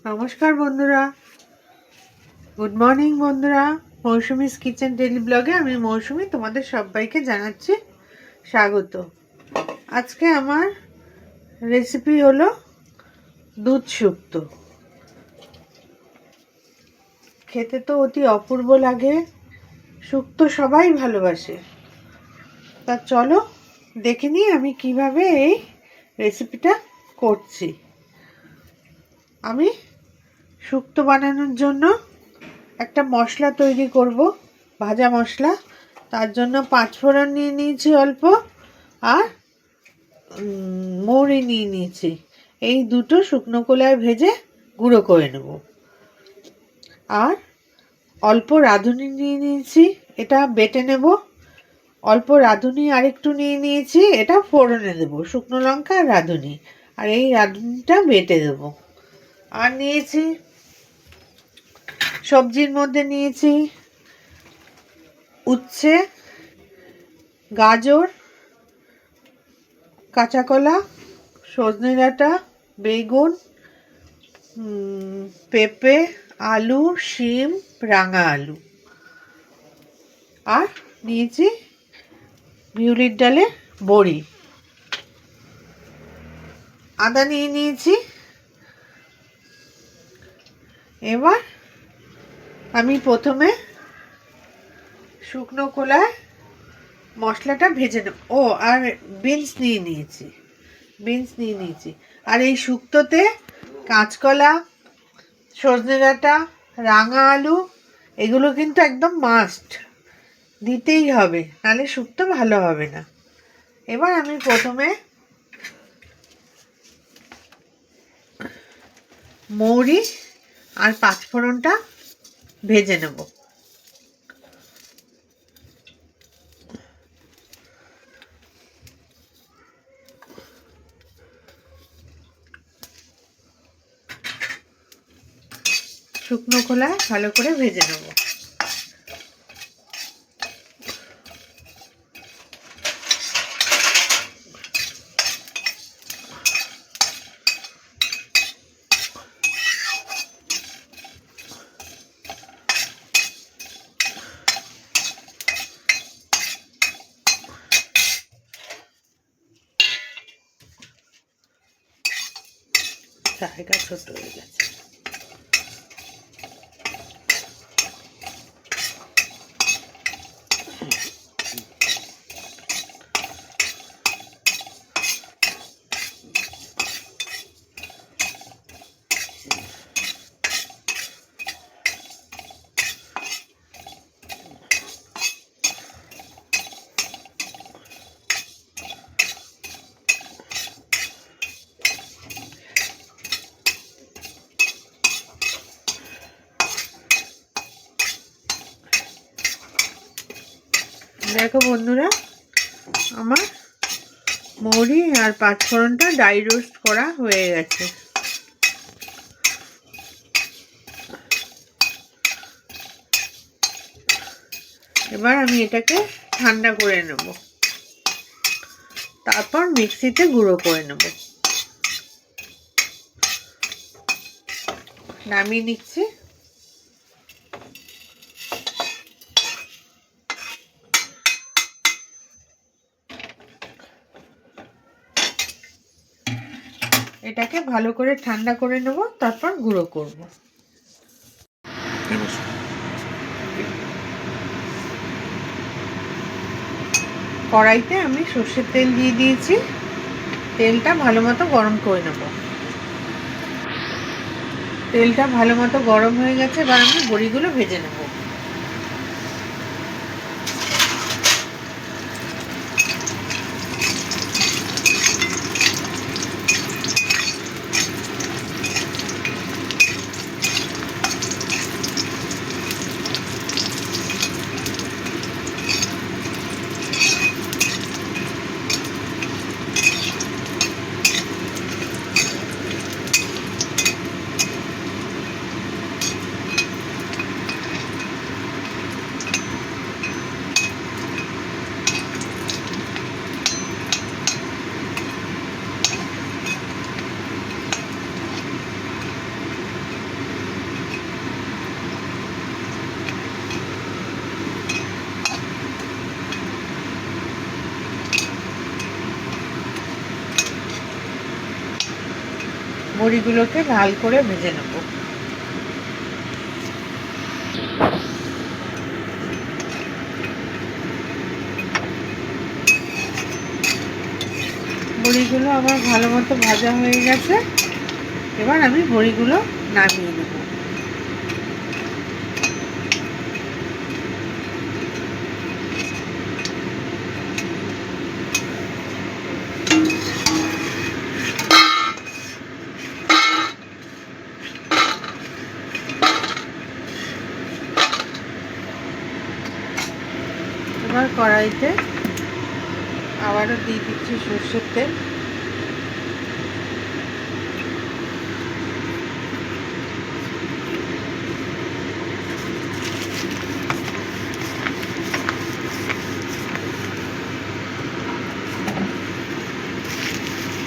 নমস্কার বন্ধুরা, good morning বন্ধুরা। মৌসুমিস কিচেন ডেইলি ব্লগে আমি মৌসুমি তোমাদের সবাইকে জানাচ্ছি স্বাগত। আজকে আমার রেসিপি হলো দুধ শুক্তো। খেতে তো অতি অপূর্ব লাগে, শুক্তো সবাই ভালোবাসে। তা চলো দেখে নিই আমি কিভাবে এই রেসিপিটা করছি। আমি শুক্তো বানানোর জন্য একটা মশলা তৈরি করব, ভাজা মশলা। তার জন্য 5 ফোড়ন নিয়ে নিয়েছি অল্প, আর মৌরি নিয়ে নিয়েছি। এই দুটো শুকনো কলায় ভেজে গুঁড়ো করে নেব। আর অল্প রাঁধুনি নিয়ে নিয়েছি, এটা বেটে নেব। অল্প রাঁধুনি আরেকটু নিয়ে নিয়েছি, এটা ফোড়নে দেবো, শুকনো লঙ্কা আর রাঁধুনি। আর এই রাঁধুনিটা বেটে দেবো। আর নিয়েছি সবজির মধ্যে নিয়েছি উচ্ছে, গাজর, কাঁচা কলা, সজনে ডাঁটা, বেগুন, পেঁপে, আলু, শিম, রাঙা আলু। আর নিয়েছি বিউলির ডালে বড়ি। আদা নিয়ে নিয়েছি। এবার আমি প্রথমে শুকনো কলায় মশলাটা ভেজে নেব। আর বিনস নিয়ে নিয়েছি। আর এই শুক্তোতে কাঁচকলা, সজনে ডাঁটা, রাঙা আলু এগুলো কিন্তু একদম মাস্ট, দিতেই হবে, নাহলে শুক্তো ভালো হবে না। এবার আমি প্রথমে মৌরি আর 5 ফোড়নটা ভেজে নেব। শুকনো খোলায় ভালো করে ভেজে নেব। জায়গা ছোট হয়ে গেছে। দেখো বন্ধুরা, আমার মৌরি আর 5 ফোড়নটা ড্রাই রোস্ট করা হয়ে গেছে। এবার আমি এটাকে ঠান্ডা করে নেব, তারপর মিক্সিতে গুঁড়ো করে নেব। নামিয়ে নিচ্ছি। এটাকে ভালো করে ঠান্ডা করে নেব, তারপর গুঁড়ো করব। কড়াইতে আমি সর্ষের তেল দিয়ে দিয়েছি। তেলটা ভালো মতো গরম করে নেব। তেলটা ভালো মতো গরম হয়ে গেছে, এবার আমি বড়িগুলো ভেজে নেব। বড়িগুলোকে লাল করে ভেজে নেব। বড়িগুলো আমার ভালো মতো ভাজা হয়ে গেছে। এবার আমি বড়িগুলো নামিয়ে নেব। এবার কড়াইতে আবারও দিয়ে দিচ্ছি সরষের তেল।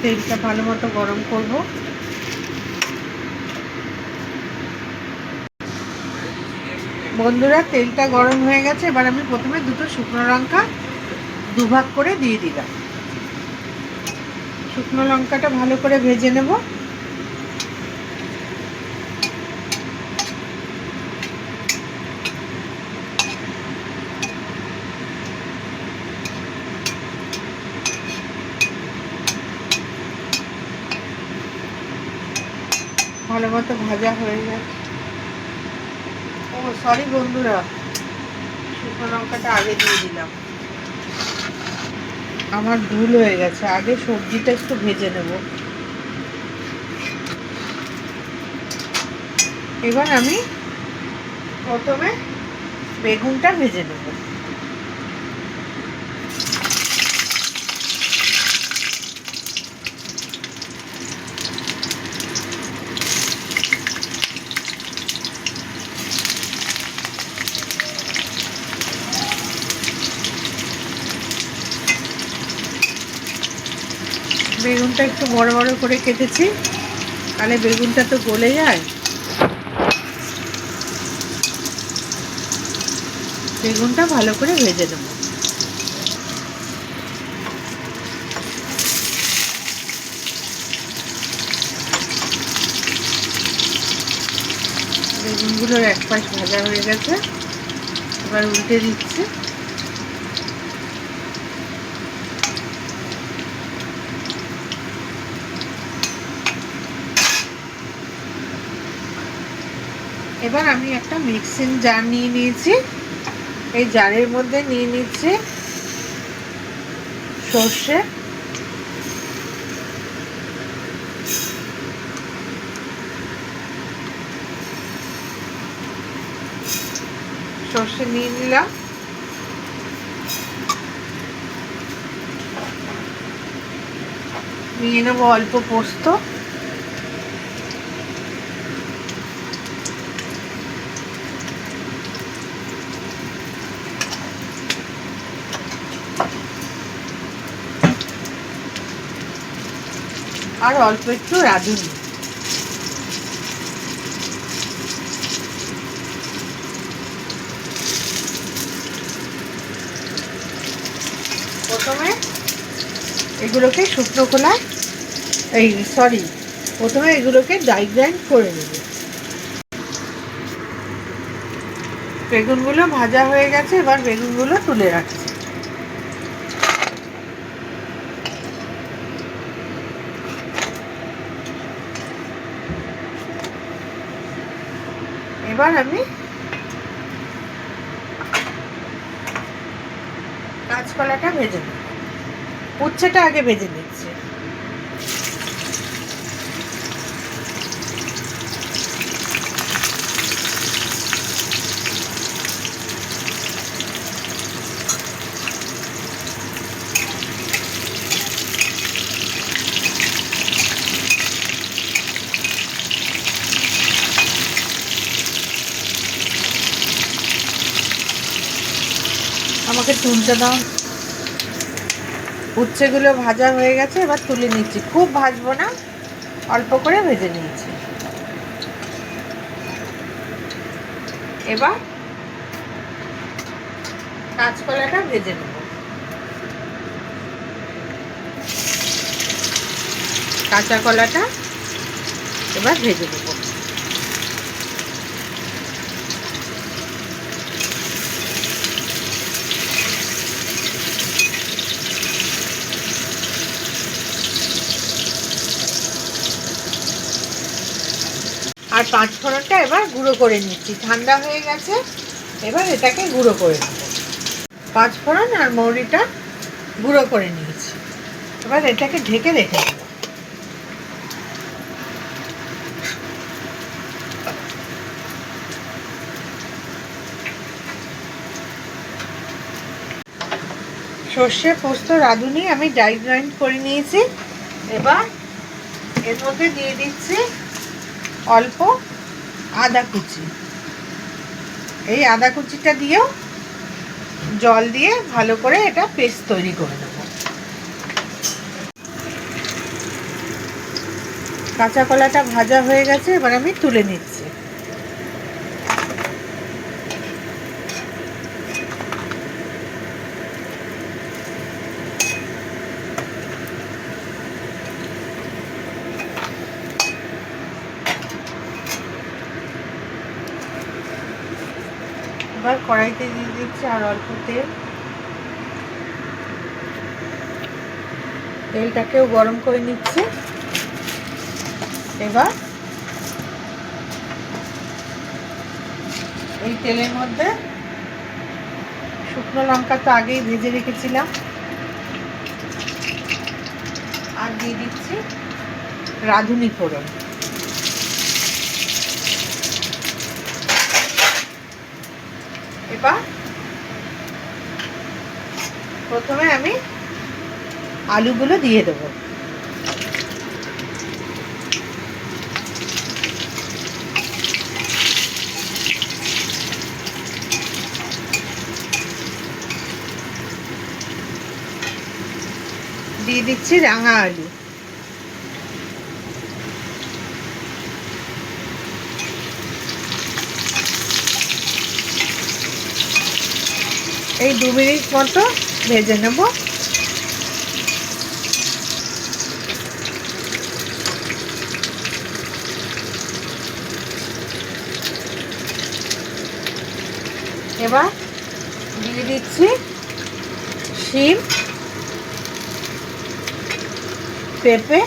তেলটা ভালো মতো গরম করব। বন্ধুরা, তেলটা গরম হয়ে গেছে। এবার আমি প্রথমে দুটো শুকনো লঙ্কা দুভাগ করে দিয়ে দিলাম। শুকনো লঙ্কাটা ভালো করে ভেজে নেব। ভালো মতো ভাজা হয়ে গেছে। ও সরি বন্ধুরা, শুকনো লঙ্কাটা আগে দিয়ে দিলাম, আমার ভুল হয়ে গেছে। আগে সবজিটা একটু ভেজে নেব। এবার আমি প্রথমে বেগুনটা ভেজে নেব। বেগুনটা একটু বড় বড় করে কেটেছি, তাহলে বেগুনটা তো গলে যায়। বেগুনটা ভালো করে ভেজে নেব। বেগুনগুলোর এক পাশ ভাজা হয়ে গেছে। এবার উল্টে দিচ্ছি। এবার আমি একটা মিক্সিং জার নিয়ে নিয়েছি। এই জারের মধ্যে নিয়ে নিচ্ছি সর্ষে, সর্ষে নিয়ে নিলাম। নিয়ে নেবো অল্প পোস্ত, আর অল্প একটু রাঁধুনি। প্রথমে এগুলোকে শুকনো খোলায় প্রথমে এগুলোকে ড্রাই গ্রাইন্ড করে নেব। বেগুনগুলো ভাজা হয়ে গেছে। এবার বেগুনগুলো তুলে রাখছি। এবার আমি কাঁচকলাটা ভেজে নেব। উচ্ছেটা আগে ভেজে নিচ্ছি। আমাকে তুলতে দাও। উচ্ছেগুলো ভাজা হয়ে গেছে। এবার তুলে নিচ্ছি। খুব ভাজবো না, অল্প করে ভেজে নিয়েছি। এবার কাঁচকলাটা ভেজে নেব। কাঁচা কলাটা এবার ভেজে দেবো। আর 5 ফোড়নটা এবার গুঁড়ো করে নিচ্ছি, ঠান্ডা হয়ে গেছে। এবার এটাকে গুঁড়ো করে নেব। 5 ফোড়ন আর মৌরিটা গুঁড়ো করে নিয়েছি। এবার এটাকে ঢেকে রেখে দেব। সর্ষে, পোস্ত, রাঁধুনি আমি ড্রাই গ্রাইন্ড করে নিয়েছি। এবার এর মধ্যে দিয়ে দিচ্ছি অল্প আদা কুচি। এই আদা কুচিটা দিয়েও জল দিয়ে ভালো করে এটা পেস্ট তৈরি করে নেব। কাঁচা কলাটা ভাজা হয়ে গেছে, এবার আমি তুলে নিচ্ছি। এবার কড়াইতে দিয়ে দিচ্ছি আর অল্প তেল। তেলটাকেও গরম করে নিচ্ছি। এবার এই তেলের মধ্যে শুকনো লঙ্কা তো আগেই ভেজে রেখেছিলাম, আর দিয়ে দিচ্ছি রাঁধুনি ফোড়ন। এবার প্রথমে আমি আলুগুলো দিয়ে দেবো। দিয়ে দিচ্ছি রাঙা আলু। এই 2 মিনিট মতো ভেজে নেব। এবার দিয়ে দিচ্ছি শিম, পেঁপে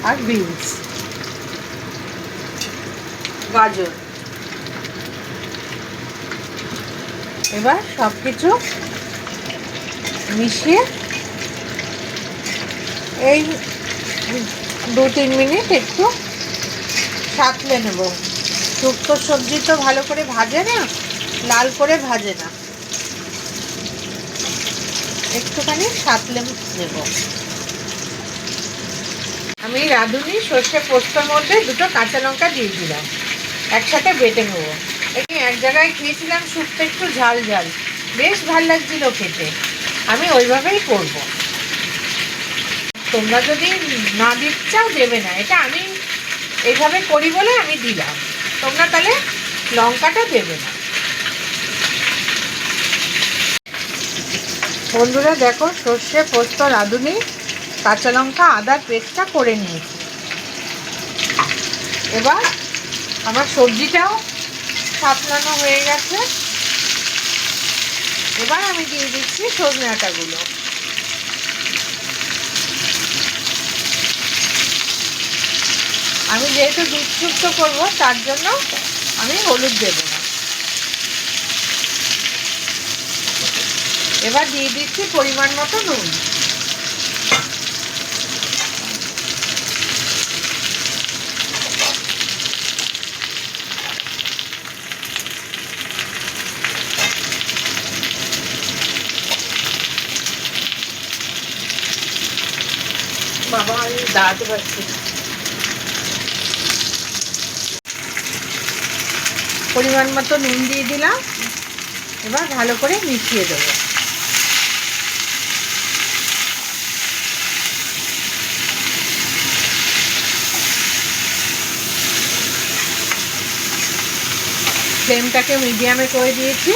আর বিনস, গাজর। এবার সব কিছু মিশিয়ে এই 2-3 মিনিট একটু সাঁতলে নেব। শুক্তো সবজি তো ভালো করে ভাজে না, লাল করে ভাজে না, একটুখানি সাঁতলে নেব। আমি রাঁধুনি, সর্ষে, পোস্তর মধ্যে 2টো কাঁচা লঙ্কা দিয়ে দিলাম, একসাথে বেটে নেব। আমি এক জায়গায় খেয়েছিলাম শুক্তো একটু ঝাল ঝাল, বেশ ভাল লাগছিল খেতে। আমি ওইভাবেই করব। তোমরা যদি না দিতে চাও দেবে না, এটা আমি এইভাবে করি বলে আমি দিলাম। তোমরা তাহলে লঙ্কাটা দেবে না। বন্ধুরা দেখো, সর্ষে, পোস্ত, রাঁধুনি, কাঁচা লঙ্কা, আদার পেস্টটা করে নিয়েছি। এবার আমার সবজিটাও সাঁতলানো হয়ে গেছে। এবার আমি দিয়ে দিচ্ছি সজনে ডাঁটাগুলো। আমি যেহেতু দুধ শুক্তো করবো, তার জন্য আমি হলুদ দেব না। এবার দিয়ে দিচ্ছি পরিমাণ মতো নুন। বাবা, আমি দাঁড়াতে পারছি না। পরিমাণ মতো নুন দিয়ে দিলাম। এবার ভালো করে মিশিয়ে দেবো। ফ্লেমটাকে মিডিয়ামে করে দিয়েছি।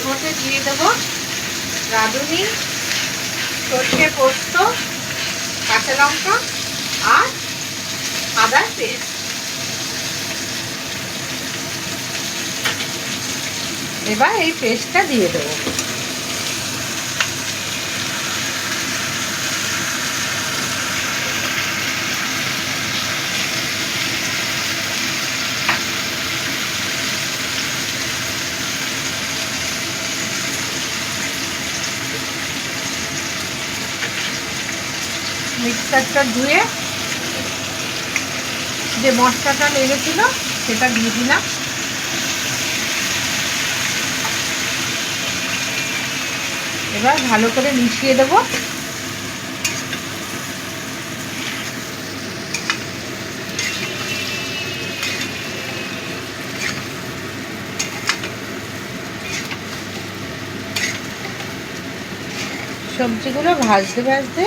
মধ্যে দিয়ে দেবো রাঁধুনি, সর্ষে পোস্ত, কাঁচা লঙ্কা আর আদার পেস্ট। এবার এই পেস্টটা দিয়ে দেবো। মিক্সারটা ধুয়ে যে মশলাটা লেগেছিল সেটা দিয়ে দিলাম। এবার ভালো করে মিশিয়ে দেবো। সবজিগুলো ভাজতে ভাজতে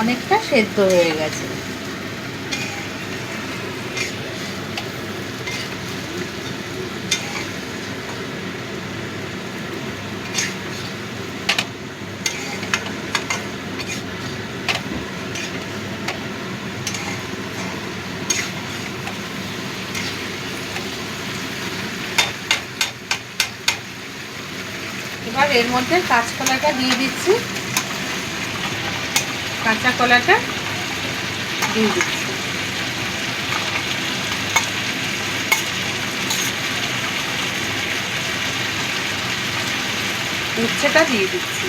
অনেকটা সেদ্ধ হয়ে গেছে। এবার এর মধ্যে কাঁচকলাটা দিয়ে দিচ্ছি। কাঁচা কলাটা দিয়ে দিচ্ছি। উচ্ছেটা দিয়ে দিচ্ছি।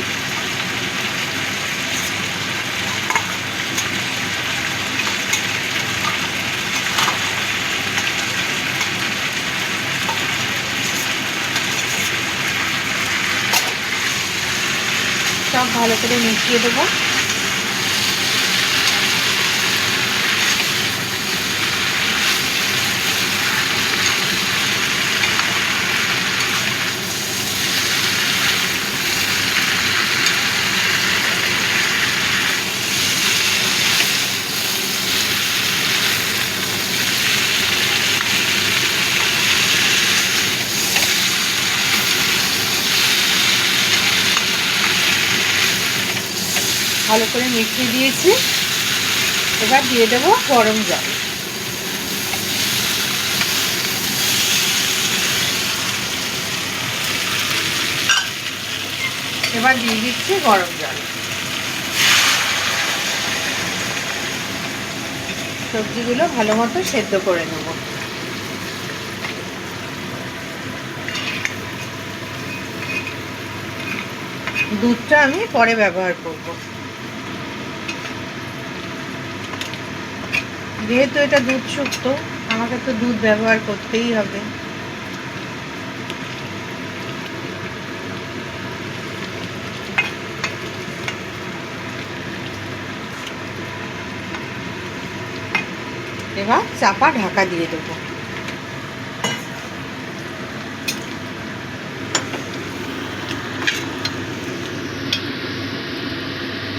সব ভালো করে মিশিয়ে দেবো। ভালো করে মিশিয়ে দিয়েছি। এবার দিয়ে দেবো গরম জল। এবার দিয়ে দিচ্ছি গরম জল। সবজিগুলো ভালো মতো সেদ্ধ করে নেব। দুধটা আমি পরে ব্যবহার করব। যেহেতু এটা দুধ শুক্তো, আমাকে তো দুধ ব্যবহার করতেই হবে। এবার চাপা ঢাকা দিয়ে দেবো।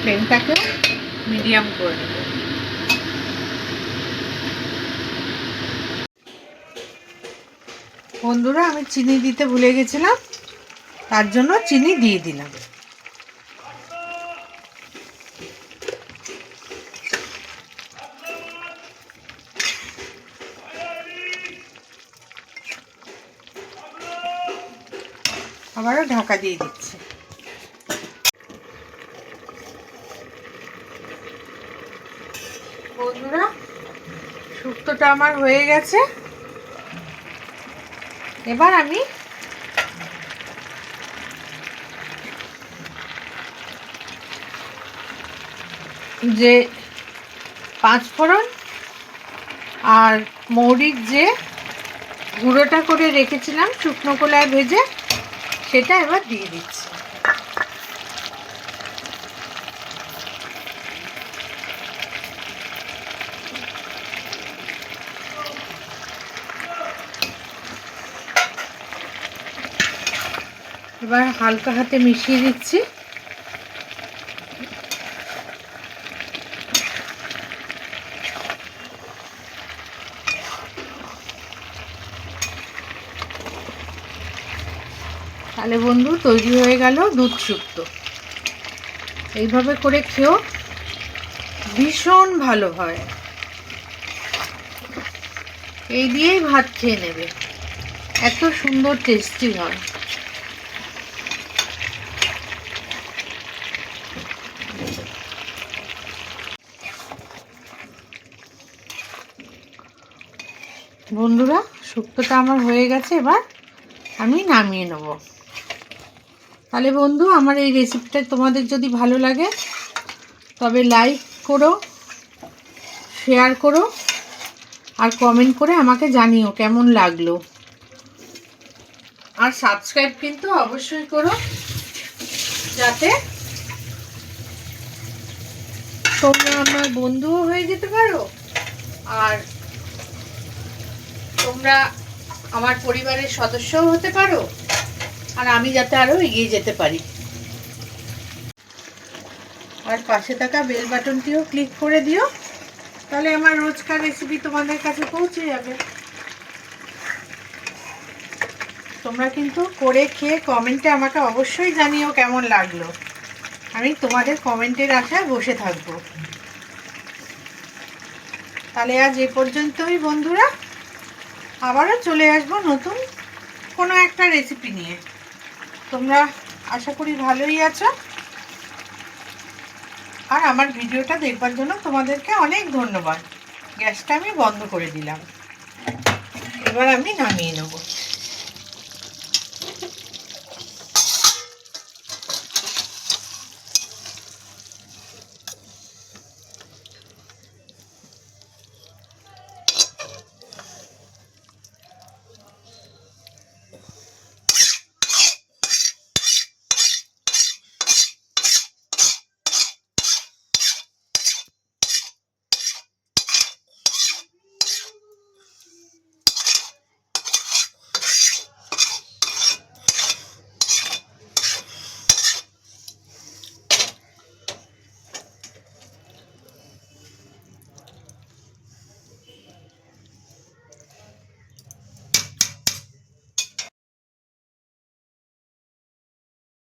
ফ্লেমটাকে মিডিয়াম করে দেবো। বন্ধুরা, আমি চিনি দিতে ভুলে গেছিলাম, তার জন্য চিনি দিয়ে দিলাম। আবারও ঢাকা দিয়ে দিচ্ছি। বন্ধুরা, শুক্তোটা আমার হয়ে গেছে। এবার আমি যে পাঁচফোড়ন আর মৌরির যে গুঁড়োটা করে রেখেছিলাম শুকনো কলায় ভেজে, সেটা এবার দিয়ে দিচ্ছি। এবার হালকা হাতে মিশিয়ে দিচ্ছি। তাহলে বন্ধু তৈরি হয়ে গেল দুধ শুক্তো। এইভাবে করে খেয়েও ভীষণ ভালো হয়, এই দিয়েই ভাত খেয়ে নেবে, এত সুন্দর টেস্টি হয়। বন্ধুরা শুক্তোটা আমার হয়ে গেছে, এবার আমি নামিয়ে নেব। তাহলে বন্ধু আমার এই রেসিপিটা তোমাদের যদি ভালো লাগে তবে লাইক করো, শেয়ার করো আর কমেন্ট করে আমাকে জানিও কেমন লাগলো। আর সাবস্ক্রাইব কিন্তু অবশ্যই করো, যাতে তোমরা আমার বন্ধুও হয়ে যেতে পারো আর তোমরা আমার পরিবারের সদস্যও হতে পারো, আর আমি যাতে আরো এগিয়ে যেতে পারি। আর পাশে থাকা বেল বাটনটিও ক্লিক করে দিও, তাহলে আমার রোজকার রেসিপি তোমাদের কাছে পৌঁছে যাবে। তোমরা কিন্তু করে খেয়ে কমেন্টে আমাকে অবশ্যই জানিও কেমন লাগলো, আমি তোমাদের কমেন্টের আশায় বসে থাকবো। তাহলে আজ এ পর্যন্তই বন্ধুরা, আবারও চলে আসবো নতুন কোনো একটা রেসিপি নিয়ে। তোমরা আশা করি ভালোই আছো, আর আমার ভিডিওটা দেখবার জন্য তোমাদেরকে অনেক ধন্যবাদ। গ্যাসটা আমি বন্ধ করে দিলাম, এবার আমি নামিয়ে নেবো।